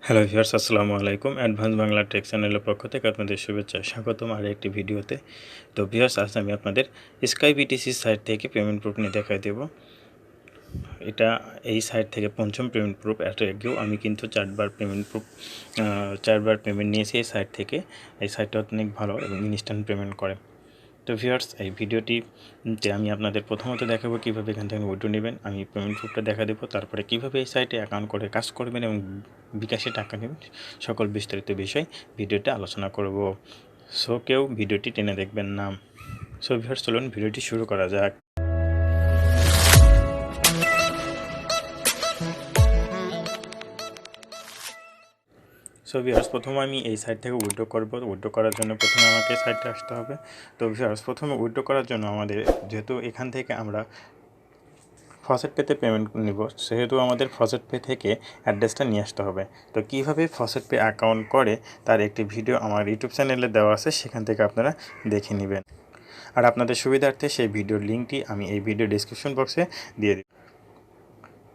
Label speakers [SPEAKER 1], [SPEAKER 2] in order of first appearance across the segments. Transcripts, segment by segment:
[SPEAKER 1] Hello viewers, আসসালামু আলাইকুম। Advance Bangla take চ্যানেলের পক্ষ থেকে আপনাদের শুভেচ্ছা, স্বাগতম আর একটি ভিডিওতে। তো ভিউয়ার্স, আজ আমি আপনাদের স্কাই বিটিসি সাইট থেকে পেমেন্ট প্রুফ নিয়ে দেখাই দেব। এটা এই সাইট থেকে পঞ্চম পেমেন্ট প্রুফ। এর আগেও আমি কিন্তু চারবার পেমেন্ট নিয়েছি এই সাইট থেকে। এই সাইটটা অনেক ভালো এবং ইনস্ট্যান্ট পেমেন্ট করে। তো ভিউয়ার্স, এই ভিডিওটিতে আমি আপনাদের প্রথমত দেখাবো কীভাবে এখান থেকে উইথড্র নেবেন। আমি পেমেন্ট প্রুফটা দেখা দেবো, তারপরে কীভাবে এই সাইটে অ্যাকাউন্ট করে কাজ করবেন এবং বিকাশে টাকা নেবেন, সকল বিস্তারিত বিষয় ভিডিওতে আলোচনা করব। সো কেউ ভিডিওটি টেনে দেখবেন না। সো ভিউয়ার্স, চলুন ভিডিওটি শুরু করা যাক। সো ভিউয়ার্স, প্রথমে আমি এই সাইট থেকে উইথড্র করব। উইথড্র করার জন্য প্রথমে আমাকে সাইটে আসতে হবে। তো ভিউয়ার্স, প্রথমে উইথড্র করার জন্য আমাদের, যেহেতু এখান থেকে আমরা ফসেট পেতে পেমেন্ট নিব, সেহেতু আমাদের ফসেট পে থেকে অ্যাড্রেসটা নিয়ে আসতে হবে। তো কীভাবে ফসেট পে অ্যাকাউন্ট করে তার একটি ভিডিও আমার ইউটিউব চ্যানেলে দেওয়া আছে, সেখান থেকে আপনারা দেখে নেবেন। আর আপনাদের সুবিধার্থে সেই ভিডিওর লিঙ্কটি আমি এই ভিডিও ডিসক্রিপশন বক্সে দিয়ে দিই।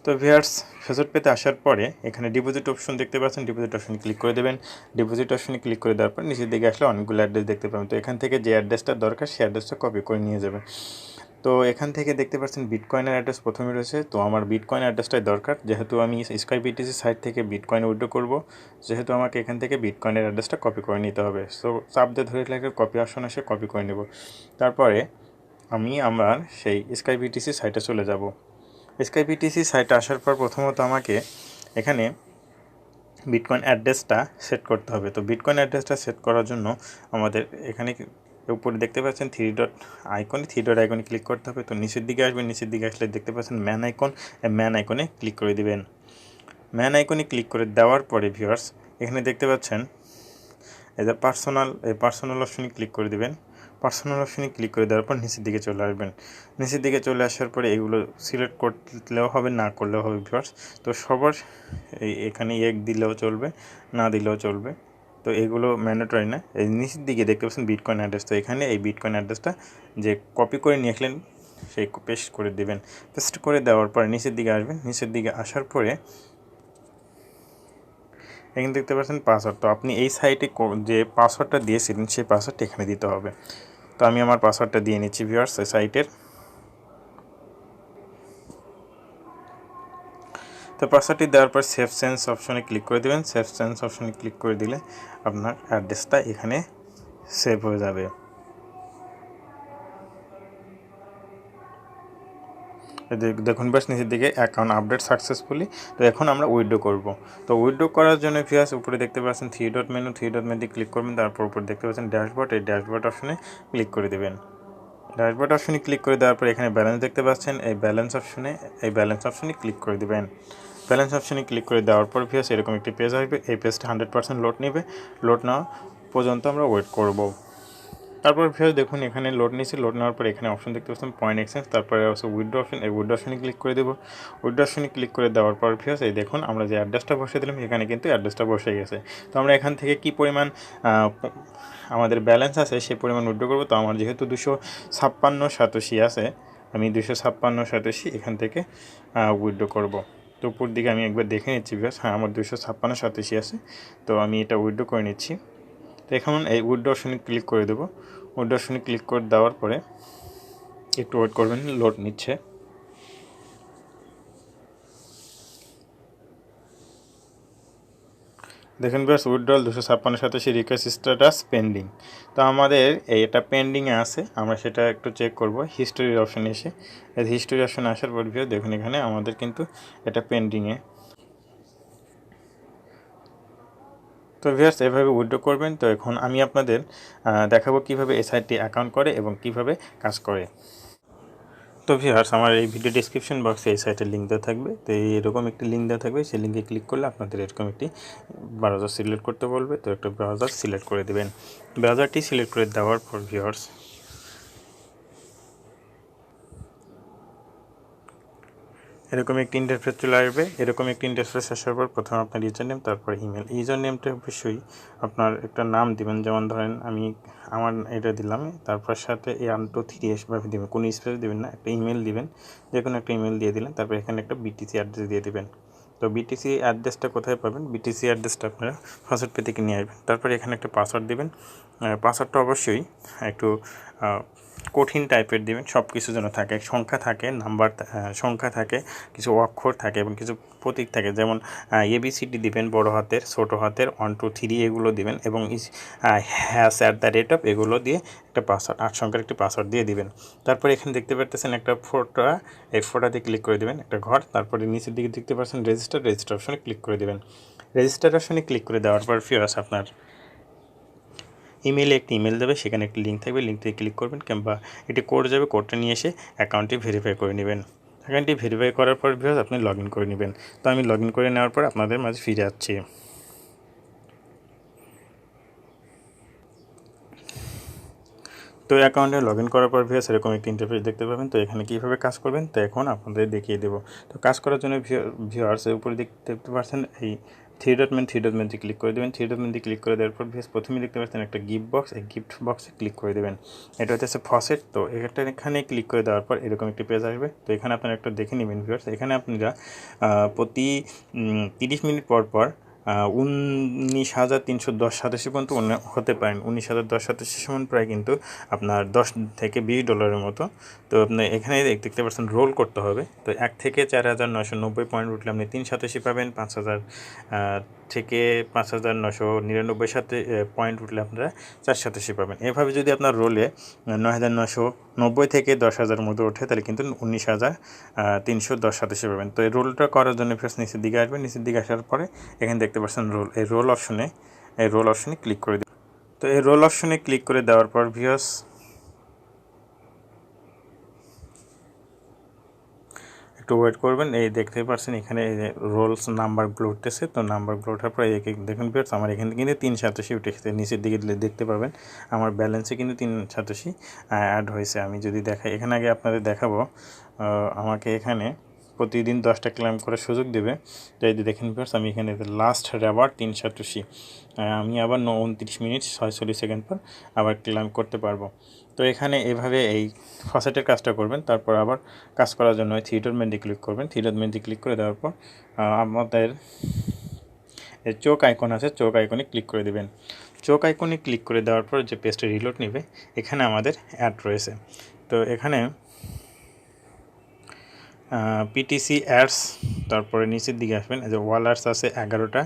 [SPEAKER 1] তো ভিউয়ার্স, ফসেট পেতে আসার পরে এখানে ডিপোজিট অপশন দেখতে পাচ্ছেন, ডিপোজিট অপশনে ক্লিক করে দেবেন। ডিপোজিট অপশনে ক্লিক করে দেওয়ার পর নিচের দিকে আসলে অনেকগুলো অ্যাড্রেস দেখতে পাবেন। তো এখান থেকে যে অ্যাড্রেসটা দরকার সেই অ্যাড্রেসটা কপি করে নিয়ে যাবেন। তো এখান থেকে দেখতে পাচ্ছেন বিটকয়েনের অ্যাড্রেস প্রথমে রয়েছে। তো আমার বিটকয়েন অ্যাড্রেসটাই দরকার, যেহেতু আমি স্কাই বিটিসি সাইট থেকে বিটকয়েন উইথড্র করব, যেহেতু আমাকে এখান থেকে বিটকয়েনের অ্যাড্রেসটা কপি করে নিতে হবে। সো চাপ দিয়ে ধরে লাগে কপি অপশন আসে, কপি করে নেব। তারপরে আমি আমার সেই স্কাই বিটিসি সাইটে চলে যাব। স্কাই বিটিসি সাইটে আসার পর প্রথমত আমাকে এখানে বিটকয়েন অ্যাড্রেসটা সেট করতে হবে। তো বিটকয়েন অ্যাড্রেসটা সেট করার জন্য আমাদের এখানে উপরে দেখতে পাচ্ছেন থ্রি ডট আইকনে ক্লিক করতে হবে। তো নিচের দিকে আসবেন, নিচের দিকে আসলে দেখতে পাচ্ছেন ম্যান আইকন, ম্যান আইকনে ক্লিক করে দিবেন। ম্যান আইকনে ক্লিক করে দেওয়ার পরে ভিউয়ার্স, এখানে দেখতে পাচ্ছেন এই যে পার্সোনাল অপশনে ক্লিক করে দিবেন। পার্সোনাল অপশনে ক্লিক করে দেওয়ার পর নিচের দিকে চলে আসবেন। নিচের দিকে চলে আসার পরে এগুলো সিলেক্ট করলেও হবে, না করলেও হবে ভিউয়ার্স। তো সবার এখানে এক দিলেও চলবে, না দিলেও চলবে। তো এগুলো ম্যান্ডেটরি না। এই নিচের দিকে দেখতে পাচ্ছেন বিটকয়েন অ্যাড্রেস। তো এখানে এই বিটকয়েন অ্যাড্রেসটা যে কপি করে নিয়ে আসলেন সেই পেস্ট করে দেবেন। পেস্ট করে দেওয়ার পরে নিচের দিকে আসবেন। নিচের দিকে আসার পরে এখানে দেখতে পাচ্ছেন পাসওয়ার্ড। তো আপনি এই সাইটে যে পাসওয়ার্ডটা দিয়েছিলেন সেই পাসওয়ার্ডটা এখানে দিতে হবে। তো আমি আমার পাসওয়ার্ডটা দিয়ে নিচ্ছি ভিউয়ার্স এই সাইটের। তো পাসওয়ার্ডটি দেওয়ার পর সেভ চেঞ্জ অপশনে ক্লিক করে দেবেন। সেভ চেঞ্জ অপশনে ক্লিক করে দিলে আপনার অ্যাড্রেসটা এখানে সেভ হয়ে যাবে। দেখুন বেশ নিচের দিকে অ্যাকাউন্ট আপডেট সাকসেসফুলি। তো এখন আমরা উইথড্র করব। তো উইথড্র করার জন্য ভিউয়ার্স উপরে দেখতে পাচ্ছেন থ্রি ডট মেনু ক্লিক করবেন। তারপর উপরে দেখতে পাচ্ছেন ড্যাশবোর্ড, এই ড্যাশবোর্ড অপশনে ক্লিক করে দেবেন। ড্যাশবোর্ড অপশনে ক্লিক করে দেওয়ার পর এখানে ব্যালেন্স দেখতে পাচ্ছেন, এই ব্যালেন্স অপশনে ক্লিক করে দেবেন। ব্যালেন্স অপশনে ক্লিক করে দেওয়ার পর ভিউয়ার্স এরকম একটি পেজ আসবে। এই পেজটা 100% লোড নেবে। লোড নেওয়া পর্যন্ত আমরা ওয়েট করব। তারপর ভিউয়ার্স দেখুন এখানে লোড নিয়েছি। লোড নেওয়ার পর এখানে অপশন দেখতে পাচ্ছেন পয়েন্ট এক্সচেঞ্জ, তারপরে আছে উইথড্র অপশন। এই উইথড্র অপশনে ক্লিক করে দেবো। উইথড্র অপশনে ক্লিক করে দেওয়ার পর ভিউয়ার্স এই দেখুন আমরা যে অ্যাড্রেসটা বসিয়ে দিলাম এখানে কিন্তু অ্যাড্রেসটা বসে গেছে। তো আমরা এখান থেকে কি পরিমাণ আমাদের ব্যালেন্স আছে সেই পরিমাণ উইথড্র করবো। তো আমার যেহেতু 256 সাতোশি আছে, আমি 256 সাতোশি এখান থেকে উইথড্র করব। তো উপর দিকে আমি একবার দেখে নিচ্ছি ভিউয়ার্স, হ্যাঁ আমার 256 সাতোশি আছে। তো আমি এটা উইথড্র করে নিচ্ছি। তো এখন এই উইথড্র অপশনে ক্লিক করে দেবো। উইথড্র অপশনে ক্লিক করে দেওয়ার পরে একটু ওয়েট করবেন, লোড নিচ্ছে। দেখুন viewers withdrawal 256 request status pending. তো আমাদের এটা পেন্ডিংয়ে আছে, আমরা সেটা একটু চেক করব হিস্টোরির অপশানে এসে। হিস্টোরি অপশানে আসার পর ভিউয়ার্স দেখুন এখানে আমাদের কিন্তু এটা পেন্ডিংয়ে। তো ভিউয়ার্স এভাবে উইথড্র করবেন। তো এখন আমি আপনাদের দেখাবো কিভাবে এই সাইটটি অ্যাকাউন্ট করে এবং কিভাবে কাজ করে। তো ভিউয়ার্স আমার এই ভিডিও ডেসক্রিপশন বক্সে এই সাইটের লিঙ্ক দেওয়া থাকবে। তো এরকম একটি লিঙ্ক দেওয়া থাকবে, সেই লিঙ্কে ক্লিক করলে আপনাদের এরকম একটি ব্রাউজার সিলেক্ট করতে বলবে। তো একটা ব্রাউজার সিলেক্ট করে দেবেন। ব্রাউজারটি সিলেক্ট করে দেওয়ার পর ভিউয়ার্স এরকম একটি ইন্টারফেস চলে আসবে। এরকম একটি ইন্টারফেস আসার পর প্রথমে আপনার ইউজার নেম, তারপর ইমেল। ইউজার নেমটা অবশ্যই আপনার একটা নাম দিবেন, যেমন ধরেন আমি আমার এটা দিলাম, তারপর সাথে 1 2 3 এভাবে দেবেন, কোনো স্পেস দেবেন না। একটা ইমেল দিবেন, যে কোনো একটা ইমেল দিয়ে দিলেন। তারপর এখানে একটা বিটিসি অ্যাড্রেস দিয়ে দিবেন। তো বিটিসি অ্যাড্রেসটা কোথায় পাবেন? বিটিসি অ্যাড্রেসটা আপনারা ফার্স্ট পে থেকে নিয়ে আসবেন। তারপরে এখানে একটা পাসওয়ার্ড দেবেন। পাসওয়ার্ডটা অবশ্যই একটু কঠিন টাইপের দেবেন, সব কিছু যেন থাকে, সংখ্যা থাকে, নাম্বার সংখ্যা থাকে, কিছু অক্ষর থাকে এবং কিছু প্রতীক থাকে, যেমন এবিসিডি দিবেন বড় হাতের, ছোটো হাতের, 1 2 3 এগুলো দিবেন এবং #@ এগুলো দিয়ে একটা পাসওয়ার্ড, 8 সংখ্যার একটি পাসওয়ার্ড দিয়ে দিবেন। তারপরে এখানে দেখতে পাচ্ছেন একটা ফটো, এই ফটোতে ক্লিক করে দেবেন, একটা ঘর। তারপরে নিচের দিকে দেখতে পাচ্ছেন রেজিস্টার অপশনে ক্লিক করে দেবেন। রেজিস্টার অপশনে ক্লিক করে দেওয়ার পর ফিয়ার্স আপনার ইমেইলে একটি ইমেল দেবে, সেখানে একটি লিঙ্ক থাকবে, লিঙ্কটিতে ক্লিক করবেন, কিংবা একটি কোড যাবে, কোডটা নিয়ে এসে অ্যাকাউন্টটি ভেরিফাই করে নেবেন। অ্যাকাউন্টটি ভেরিফাই করার পর ভিউয়ার্স আপনি লগ ইন করে নেবেন। তো আমি লগ ইন করে নেওয়ার পর আপনাদের মাঝে ফিরে আসছি। তো অ্যাকাউন্টে লগ ইন করার পর ভিউয়ার্স এরকম একটি ইন্টারফেস দেখতে পাবেন। তো এখানে কীভাবে কাজ করবেন তো এখন আপনাদের দেখিয়ে দেবো। তো কাজ করার জন্য ভিউয়ার্স এর উপরে দেখতে পাচ্ছেন এই থ্রি ডট মেনতে ক্লিক করে দেবেন। থ্রি ডট মেনতে ক্লিক করে দেওয়ার পর ভিউয়ার্স প্রথমেই দেখতে পাচ্ছেন একটা গিফট বক্স, এই গিফট বক্সে ক্লিক করে দেবেন। এটা হচ্ছে ফসেট। তো এখানে ক্লিক করে দেওয়ার পর এরকম একটি পেজ আসবে। তো এখানে আপনারা একটু দেখে নেবেন ভিউয়ার্স। এখানে আপনারা প্রতি 30 মিনিট পর 19,310 সদস্য পর্যন্ত হতে পারেন। 19,010 সদস্য সমান প্রায় কিন্তু আপনার $10 থেকে $20 মতো। তো আপনি এখানে দেখতে পাচ্ছেন রোল করতে হবে। তো 1 থেকে 4,990 পয়েন্ট উঠলে আপনি 3 সদস্য পাবেন। 5,000 থেকে 5,999 পয়েন্ট উঠলে আপনারা 4 সদস্য পাবেন। এভাবে যদি আপনার রোলে 9,990 থেকে 10,000 মধ্যে ওঠে তাহলে কিন্তু 19,310 সদস্য পাবেন। তো এই রোলটা করার জন্য ফার্স্ট নিচের দিকে আসবেন। নিচের দিকে আসার পরে এখানে দেখতে পাচ্ছেন রোল, এই রোল অপশনে ক্লিক করে দিন। তো এই রোল অপশনে ক্লিক করে দেওয়ার পর ভিউয়ার্স একটু ওয়েট করবেন। এই দেখতে পাচ্ছেন এখানে রোলস নাম্বারগুলো উঠতেছে। তো নাম্বারগুলো ওঠার পর দেখুন ভিউয়ার্স আমার এখানে কিন্তু 3 সদস্য উঠেছে। নিচের দিকে দেখতে পাবেন আমার ব্যালেন্সে কিন্তু 3 সদস্য অ্যাড হয়েছে। আমি যদি দেখাই, এখানে আগে আপনাদের দেখাবো, আমাকে এখানে প্রতিদিন 10টা ক্লেম করার সুযোগ দেবে। তো এই দেখেন ভিউয়ার্স আমি এখানে লাস্ট রেওয়ার্ড 3 সদস্য, আমি আবার 29 মিনিট 46 সেকেন্ড পর আবার ক্লেম করতে পারবো। তো এখানে এভাবে এই ফসেটের কাজটা করবেন। তারপর আবার কাজ করার জন্য থ্রি ডট মেনতে ক্লিক করবেন। থ্রি ডট মেনতে ক্লিক করে দেওয়ার পর আমাদের চোখ আইকন আছে, চোখ আইকনে ক্লিক করে দেবেন। চোখ আইকনে ক্লিক করে দেওয়ার পর যে পেজটা রিলোড নেবে, এখানে আমাদের অ্যাড রয়েছে। তো এখানে পিটিসি অ্যাডস, তারপরে নিচের দিকে আসবেন, যে ওয়াল অ্যাডস আছে 11টা,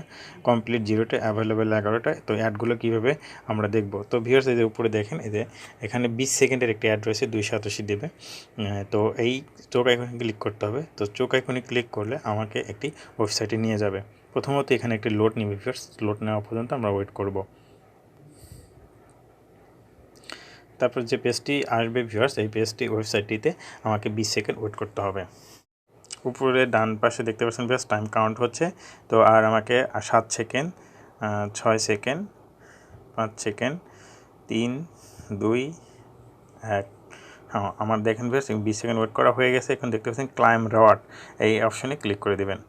[SPEAKER 1] কমপ্লিট 0টা, অ্যাভেলেবেল 11টা। তো অ্যাডগুলো কীভাবে আমরা দেখব? তো ভিউয়ার্স এই যে উপরে দেখেন, এই যে এখানে 20 সেকেন্ডের একটি অ্যাড রয়েছে, 2 সদস্য দেবে। তো এই চোখ আইকনে ক্লিক করতে হবে। তো চোখ আইকনে ক্লিক করলে আমাকে একটি ওয়েবসাইটে নিয়ে যাবে। প্রথমত এখানে একটি লোড নিবে ভিউয়ার্স, লোড নেওয়া পর্যন্ত আমরা ওয়েট করব। তারপর যে পেজটি আসবে ভিউয়ার্স, এই পেজটি ওয়েবসাইটটিতে আমাকে 20 সেকেন্ড ওয়েট করতে হবে। উপরে ডান পাশে দেখতে পাচ্ছেন বেশ টাইম কাউন্ট হচ্ছে। তো আর আমাকে 7 সেকেন্ড, 6 সেকেন্ড, 5 সেকেন্ড, 3 2 1, হ্যাঁ আমার দেখেন বেশ 20 সেকেন্ড ওয়েট করা হয়ে গেছে। এখন দেখতে পাচ্ছেন ক্লাইম রেওয়ার্ড, এই অপশনে ক্লিক করে দেবেন।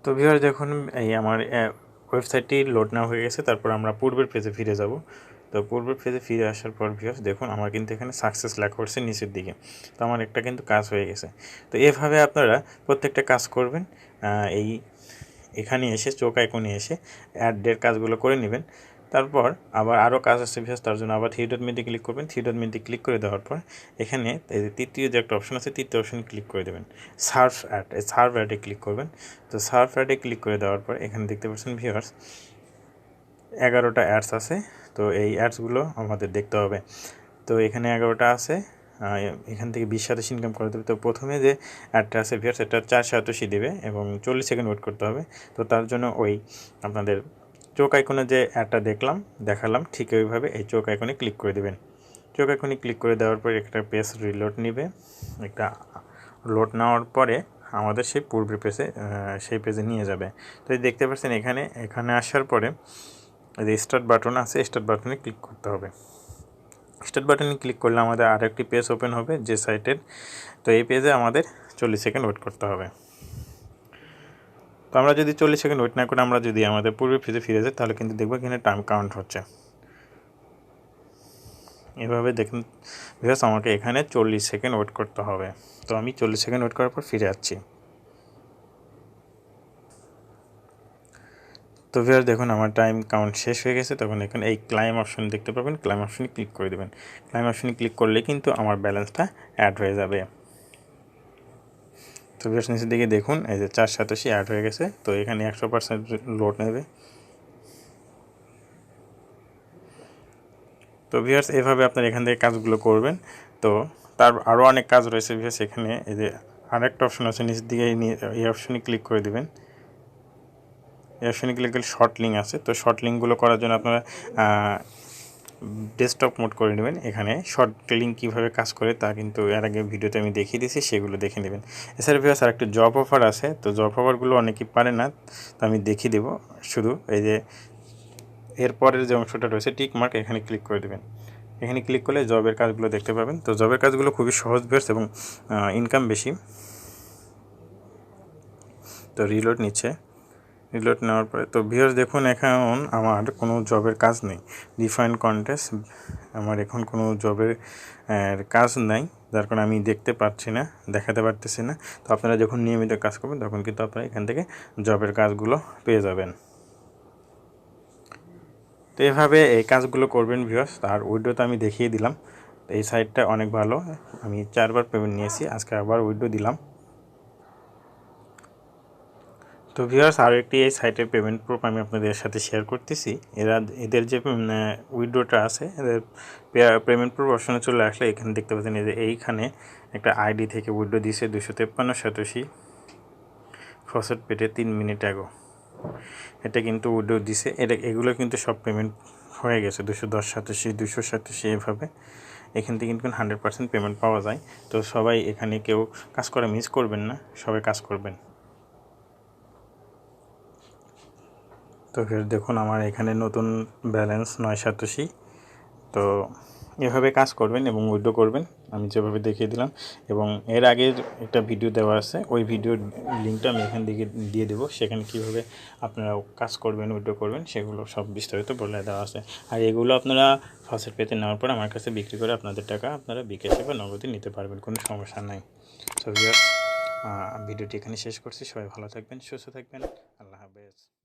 [SPEAKER 1] তো ভিউয়ার্স দেখুন এই আমার ওয়েবসাইটটি লোড নেওয়া হয়ে গেছে। তারপর আমরা পূর্বের পেজে ফিরে যাব। তো পূর্বের পেজে ফিরে আসার পর ভিউয়ার্স দেখুন আমার কিন্তু এখানে সাকসেস লেখা হচ্ছে নিচের দিকে। তো আমার একটা কিন্তু কাজ হয়ে গেছে। তো এভাবে আপনারা প্রত্যেকটা কাজ করবেন। এখানে এসে চোখ আইকনে এসে অ্যাডের কাজগুলো করে নেবেন। তারপর আবার আরও কাজ আছে ভিউয়ার্স, তার জন্য আবার থ্রি ডট মেনতে ক্লিক করবেন। থ্রি ডট মেনতে ক্লিক করে দেওয়ার পর এখানে তৃতীয় যে একটা অপশন আছে, তৃতীয় অপশনে ক্লিক করে দেবেন। সার্ভ অ্যাডে ক্লিক করবেন। তো সার্ভ অ্যাডে ক্লিক করে দেওয়ার পর এখানে দেখতে পাচ্ছেন ভিউয়ার্স 11টা অ্যাডস আছে। তো এই অ্যাডসগুলো আমাদের দেখতে হবে। তো এখানে 11টা আছে, এখান থেকে 20 সদস্য ইনকাম করে দেবে। তো প্রথমে যে অ্যাডটা আছে ভিউয়ার্স, এটা 4 সদস্য দেবে এবং 40 সেকেন্ড ওয়েট করতে হবে। তো তার জন্য ওই আপনাদের চোখ আইকনে যে অ্যাডটা দেখালাম ঠিক ওইভাবে এই চোখ আইকনে ক্লিক করে দেবেন। চোখ আইকনে ক্লিক করে দেওয়ার পর একটা পেজ রিলোড নেবে। একটা লোড নেওয়ার পরে আমাদের সেই পূর্বের পেজে সেই পেজে নিয়ে যাবে। তো দেখতে পাচ্ছেন এখানে আসার পরে যে স্টার্ট বাটন আছে, স্টার্ট বাটনে ক্লিক করতে হবে। স্টার্ট বাটনে ক্লিক করলে আমাদের আরেকটি পেজ ওপেন হবে যে সাইটের। তো এই পেজে আমাদের 40 সেকেন্ড ওয়েট করতে হবে। তো আমরা যদি 40 সেকেন্ড ওয়েট না করে আমরা যদি আমাদের পূর্বের পেজে ফিরে যাই তাহলে কিন্তু দেখবো এখানে টাইম কাউন্ট হচ্ছে। এভাবে দেখুন ভিউয়ার্স আমাকে এখানে 40 সেকেন্ড ওয়েট করতে হবে। তো আমি 40 সেকেন্ড ওয়েট করার পর ফিরে যাচ্ছি। তো ভিউয়ার্স দেখুন আমার টাইম কাউন্ট শেষ হয়ে গেছে। তখন এখানে এই ক্লাইম অপশন দেখতে পাবেন, ক্লাইম অপশনে ক্লিক করে দেবেন। ক্লাইম অপশনে ক্লিক করলে কিন্তু আমার ব্যালেন্সটা অ্যাড হয়ে যাবে। তো ভিউয়ার্স নিচের দিকে দেখুন এই যে 487 অ্যাড হয়ে গেছে। তো এখানে 100% লোড নেবে। তো ভিউয়ার্স এভাবে আপনারা এখান থেকে কাজগুলো করবেন। তো তার আরও অনেক কাজ রয়েছে ভিউয়ার্স। এখানে এই যে আরেকটা অপশন আছে নিচের দিকে, এই অপশনে ক্লিক করে দেবেন। এই অপশনে ক্লিক করলে শর্ট লিঙ্ক আছে। তো শর্ট লিঙ্কগুলো করার জন্য আপনারা ডেস্কটপ মোড করে নেবেন। এখানে শর্ট লিঙ্ক কীভাবে কাজ করে তা কিন্তু এর আগে ভিডিওতে আমি দেখিয়ে দিয়েছি, সেগুলো দেখে নেবেন। এছাড়া ভিউয়ার্স আর একটা জব অফার আছে। তো জব অফারগুলো অনেকেই পারে না, তো আমি দেখিয়ে দেবো। শুধু এই যে এরপরের যে অংশটা রয়েছে টিক মার্ক, এখানে ক্লিক করে দেবেন। এখানে ক্লিক করলে জবের কাজগুলো দেখতে পাবেন। তো জবের কাজগুলো খুবই সহজ ভিউয়ার্স এবং ইনকাম বেশি। তো রিলোড নিচ্ছে, রিলোড নেওয়ার পরে তো ভিউয়ার্স দেখুন এখন আমার কোনো জবের কাজ নেই। ডিফাইন কন্টেস্ট, আমার এখন কোনো জবের কাজ নাই, যার কারণে আমি দেখতে পাচ্ছি না, দেখাতে পারতেছি না। তো আপনারা যখন নিয়মিত কাজ করবেন তখন কিন্তু আপনারা এখান থেকে জবের কাজগুলো পেয়ে যাবেন। তো এভাবে এই কাজগুলো করবেন ভিউয়ার্স। আর উইড্রো তো আমি দেখিয়ে দিলাম। এই সাইটটা অনেক ভালো, আমি 4বার পেমেন্ট নিয়েছি, আজকে আবার উইড্রো দিলাম। তো ভিউয়ার্স আরও একটি এই সাইটের পেমেন্ট প্রুফ আমি আপনাদের সাথে শেয়ার করতেছি। এদের যে উইড্রোটা আছে, এদের পেমেন্ট প্রুফ অপশনে চলে আসলে এখানে দেখতে পাচ্ছেন এই যে এইখানে একটা আইডি থেকে উইড্রো দিয়েছে 253 সাতোশি ফসেট পেটে 3 মিনিট আগে। এটা কিন্তু উইড্রো দিছে, এগুলো কিন্তু সব পেমেন্ট হয়ে গেছে। 210 সাতোশি, 200 সাতোশি, এভাবে এখান থেকে কিন্তু 100% পেমেন্ট পাওয়া যায়। তো সবাই এখানে কেউ কাজ করা মিস করবেন না, সবাই কাজ করবেন। তো দেখুন আমার এখানে নতুন ব্যালেন্স 9 সাতোশি। তো এভাবে কাজ করবেন এবং উইড্রো করবেন আমি যেভাবে দেখিয়ে দিলাম। এবং এর আগের একটা ভিডিও দেওয়া আছে, ওই ভিডিওর লিঙ্কটা আমি এখান থেকে দিয়ে দেবো। সেখানে কীভাবে আপনারা কাজ করবেন, উইড্রো করবেন, সেগুলো সব বিস্তারিত বলে দেওয়া আছে। আর এগুলো আপনারা ফসেট পেতে নেওয়ার পর আমার কাছে বিক্রি করে আপনাদের টাকা আপনারা বিকাশে বা নগদে নিতে পারবেন, কোনো সমস্যা নাই। সো ভিউয়ার্স ভিডিওটি এখানে শেষ করছি। সবাই ভালো থাকবেন, সুস্থ থাকবেন, আল্লাহ হাফেজ।